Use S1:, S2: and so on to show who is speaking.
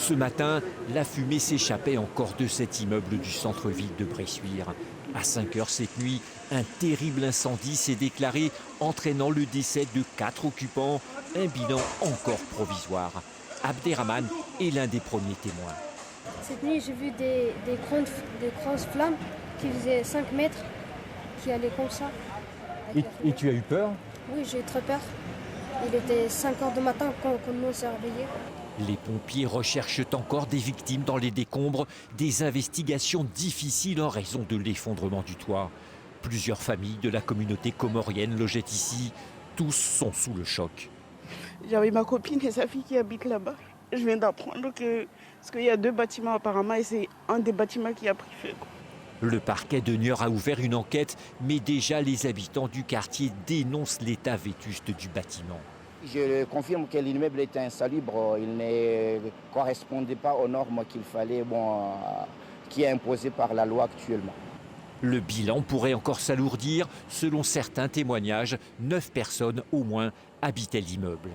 S1: Ce matin, la fumée s'échappait encore de cet immeuble du centre-ville de Bressuire. À 5 heures cette nuit, un terrible incendie s'est déclaré, entraînant le décès de 4 occupants, un bilan encore provisoire. Abderrahman est l'un des premiers témoins.
S2: Cette nuit, j'ai vu des grosses flammes qui faisaient 5 mètres, qui allaient comme ça.
S1: Et tu as eu peur?
S2: Oui, j'ai eu très peur. Il était 5 heures du matin quand on s'est réveillé.
S1: Les pompiers recherchent encore des victimes dans les décombres, des investigations difficiles en raison de l'effondrement du toit. Plusieurs familles de la communauté comorienne logeaient ici. Tous sont sous le choc.
S3: J'avais ma copine et sa fille qui habitent là-bas. Je viens d'apprendre parce qu'il y a 2 bâtiments apparemment et c'est un des bâtiments qui a pris feu.
S1: Le parquet de Niort a ouvert une enquête, mais déjà les habitants du quartier dénoncent l'état vétuste du bâtiment.
S4: Je confirme que l'immeuble était insalubre, il ne correspondait pas aux normes qu'il fallait, qui est imposé par la loi actuellement.
S1: Le bilan pourrait encore s'alourdir. Selon certains témoignages, 9 personnes au moins habitaient l'immeuble.